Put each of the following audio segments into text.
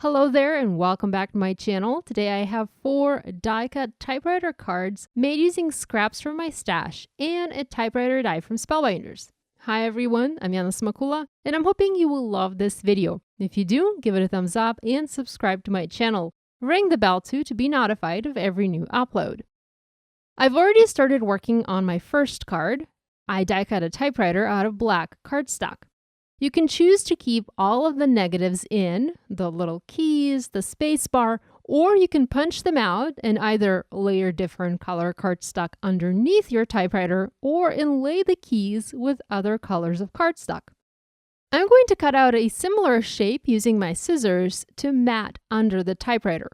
Hello there and welcome back to my channel. Today I have 4 die-cut typewriter cards made using scraps from my stash and a typewriter die from Spellbinders. Hi everyone, I'm Yana Smakula and I'm hoping you will love this video. If you do, give it a thumbs up and subscribe to my channel. Ring the bell too to be notified of every new upload. I've already started working on my first card. I die-cut a typewriter out of black cardstock. You can choose to keep all of the negatives in, the little keys, the space bar, or you can punch them out and either layer different color cardstock underneath your typewriter or inlay the keys with other colors of cardstock. I'm going to cut out a similar shape using my scissors to mat under the typewriter.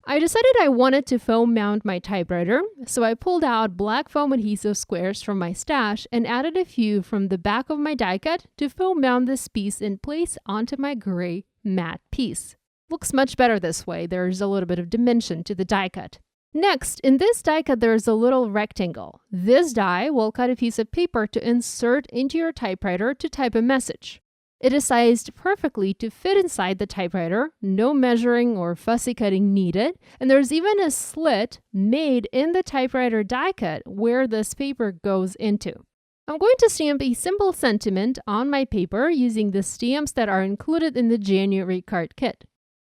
I decided I wanted to foam mount my typewriter, so I pulled out black foam adhesive squares from my stash and added a few from the back of my die cut to foam mount this piece in place onto my gray matte piece. Looks much better this way. There's a little bit of dimension to the die cut. Next, in this die cut, there's a little rectangle. This die will cut a piece of paper to insert into your typewriter to type a message. It is sized perfectly to fit inside the typewriter, no measuring or fussy cutting needed, and there's even a slit made in the typewriter die cut where this paper goes into. I'm going to stamp a simple sentiment on my paper using the stamps that are included in the January card kit.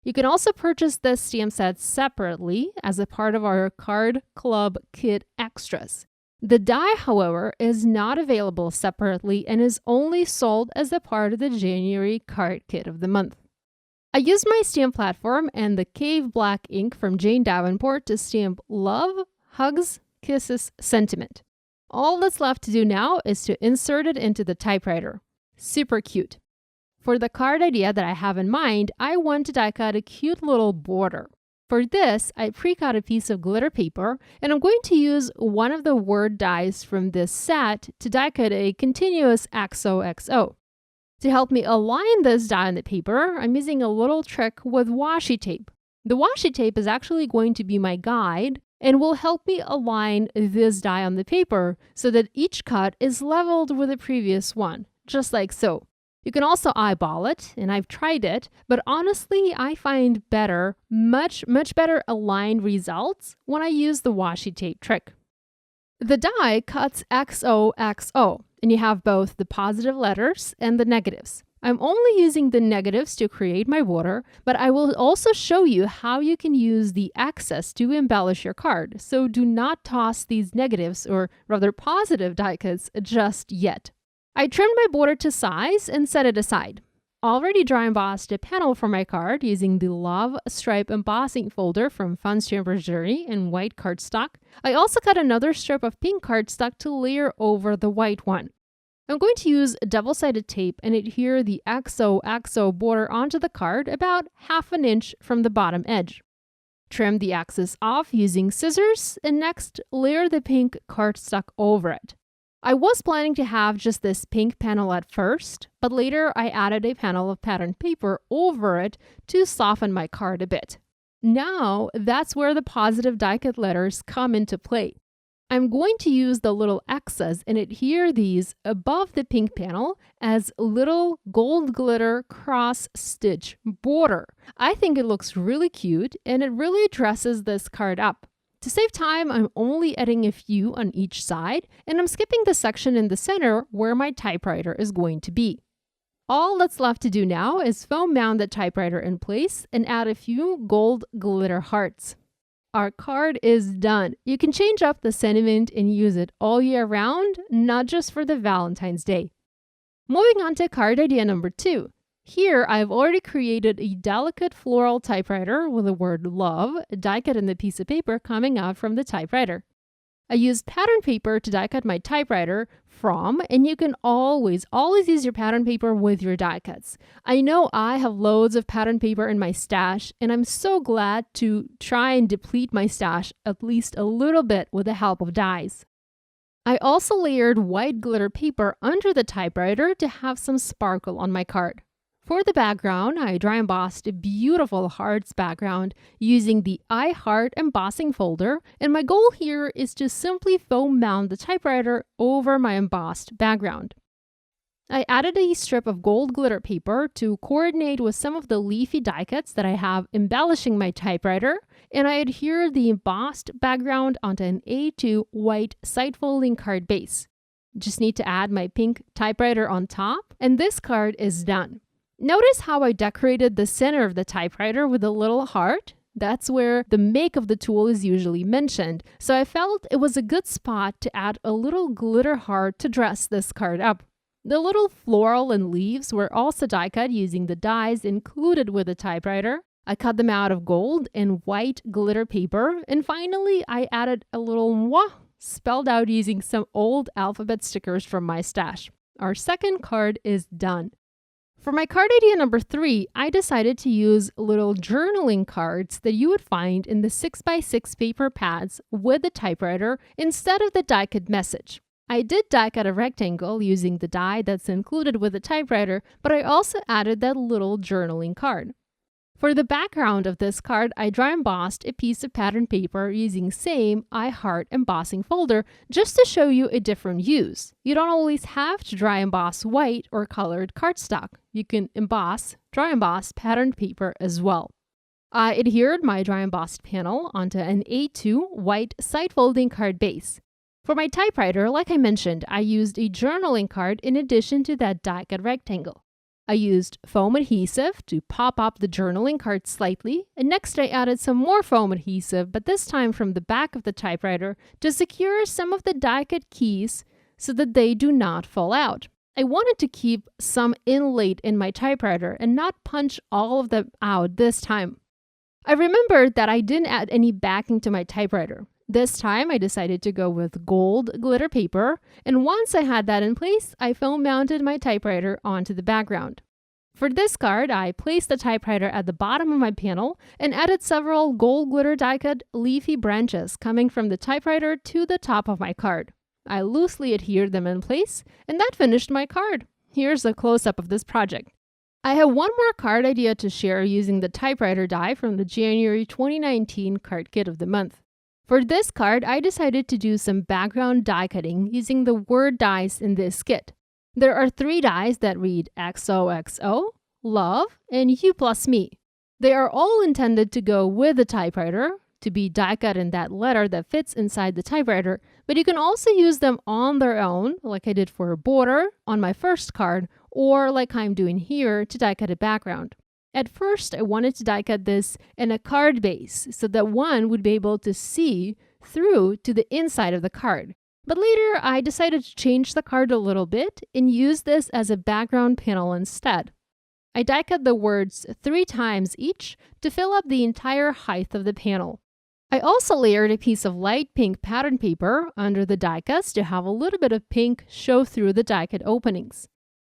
You can also purchase this stamp set separately as a part of our Card Club Kit Extras. The die, however, is not available separately and is only sold as a part of the January card kit of the month. I used my stamp platform and the Cave Black ink from Jane Davenport to stamp Love, Hugs, Kisses, Sentiment. All that's left to do now is to insert it into the typewriter. Super cute. For the card idea that I have in mind, I want to die cut a cute little border. For this, I pre-cut a piece of glitter paper, and I'm going to use one of the word dies from this set to die cut a continuous XOXO. To help me align this die on the paper, I'm using a little trick with washi tape. The washi tape is actually going to be my guide and will help me align this die on the paper so that each cut is leveled with the previous one, just like so. You can also eyeball it, and I've tried it, but honestly, I find much better aligned results when I use the washi tape trick. The die cuts XOXO, and you have both the positive letters and the negatives. I'm only using the negatives to create my border, but I will also show you how you can use the excess to embellish your card, so do not toss these negatives, or rather positive die cuts, just yet. I trimmed my border to size and set it aside. Already dry embossed a panel for my card using the Love Stripe embossing folder from Fun Stamper's Journey in white cardstock. I also cut another strip of pink cardstock to layer over the white one. I'm going to use double-sided tape and adhere the XOXO border onto the card about 1/2 inch from the bottom edge. Trim the excess off using scissors and next layer the pink cardstock over it. I was planning to have just this pink panel at first, but later I added a panel of patterned paper over it to soften my card a bit. Now, that's where the positive die cut letters come into play. I'm going to use the little X's and adhere these above the pink panel as little gold glitter cross stitch border. I think it looks really cute and it really dresses this card up. To save time, I'm only adding a few on each side, and I'm skipping the section in the center where my typewriter is going to be. All that's left to do now is foam mount the typewriter in place and add a few gold glitter hearts. Our card is done. You can change up the sentiment and use it all year round, not just for the Valentine's Day. Moving on to card idea number 2. Here, I've already created a delicate floral typewriter with the word love die cut in the piece of paper coming out from the typewriter. I used pattern paper to die cut my typewriter from, and you can always use your pattern paper with your die cuts. I know I have loads of pattern paper in my stash, and I'm so glad to try and deplete my stash at least a little bit with the help of dies. I also layered white glitter paper under the typewriter to have some sparkle on my card. For the background, I dry embossed a beautiful hearts background using the I Heart embossing folder, and my goal here is to simply foam mount the typewriter over my embossed background. I added a strip of gold glitter paper to coordinate with some of the leafy die cuts that I have embellishing my typewriter, and I adhered the embossed background onto an A2 white side-folding card base. Just need to add my pink typewriter on top, and this card is done. Notice how I decorated the center of the typewriter with a little heart? That's where the make of the tool is usually mentioned, so I felt it was a good spot to add a little glitter heart to dress this card up. The little floral and leaves were also die cut using the dies included with the typewriter. I cut them out of gold and white glitter paper, and finally I added a little mwah spelled out using some old alphabet stickers from my stash. Our second card is done. For my card idea number 3, I decided to use little journaling cards that you would find in the 6x6 paper pads with the typewriter instead of the die cut message. I did die cut a rectangle using the die that's included with the typewriter, but I also added that little journaling card. For the background of this card, I dry embossed a piece of pattern paper using same I Heart embossing folder just to show you a different use. You don't always have to dry emboss white or colored cardstock. You can dry emboss patterned paper as well. I adhered my dry embossed panel onto an A2 white side folding card base. For my typewriter, like I mentioned, I used a journaling card in addition to that die cut rectangle. I used foam adhesive to pop up the journaling card slightly, and next I added some more foam adhesive, but this time from the back of the typewriter to secure some of the die cut keys so that they do not fall out. I wanted to keep some inlaid in my typewriter and not punch all of them out this time. I remembered that I didn't add any backing to my typewriter. This time, I decided to go with gold glitter paper, and once I had that in place, I foam mounted my typewriter onto the background. For this card, I placed the typewriter at the bottom of my panel and added several gold glitter die-cut leafy branches coming from the typewriter to the top of my card. I loosely adhered them in place, and that finished my card. Here's a close-up of this project. I have one more card idea to share using the typewriter die from the January 2019 card kit of the month. For this card, I decided to do some background die cutting using the word dies in this kit. There are 3 dies that read XOXO, Love, and You Plus Me. They are all intended to go with the typewriter, to be die cut in that letter that fits inside the typewriter, but you can also use them on their own, like I did for a border on my first card, or like I'm doing here to die cut a background. At first, I wanted to die cut this in a card base so that one would be able to see through to the inside of the card. But later, I decided to change the card a little bit and use this as a background panel instead. I die cut the words 3 times each to fill up the entire height of the panel. I also layered a piece of light pink pattern paper under the die cuts to have a little bit of pink show through the die cut openings.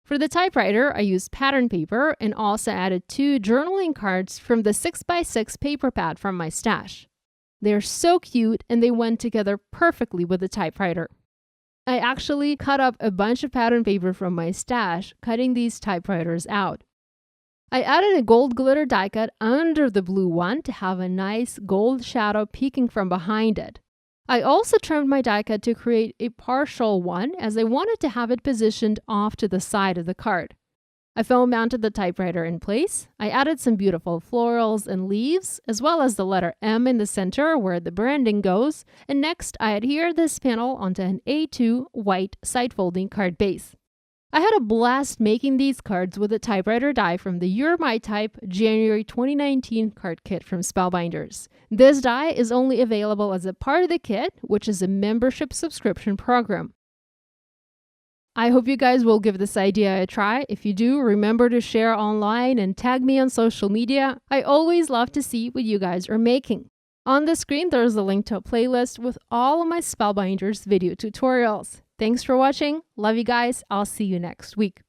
For the typewriter, I used pattern paper and also added 2 journaling cards from the 6x6 paper pad from my stash. They're so cute and they went together perfectly with the typewriter. I actually cut up a bunch of pattern paper from my stash, cutting these typewriters out. I added a gold glitter die cut under the blue one to have a nice gold shadow peeking from behind it. I also trimmed my die cut to create a partial one as I wanted to have it positioned off to the side of the card. I foam mounted the typewriter in place. I added some beautiful florals and leaves, as well as the letter M in the center where the branding goes, and next I adhered this panel onto an A2 white side-folding card base. I had a blast making these cards with a typewriter die from the You're My Type January 2019 card kit from Spellbinders. This die is only available as a part of the kit, which is a membership subscription program. I hope you guys will give this idea a try. If you do, remember to share online and tag me on social media. I always love to see what you guys are making. On the screen, there's a link to a playlist with all of my Spellbinders video tutorials. Thanks for watching. Love you guys. I'll see you next week.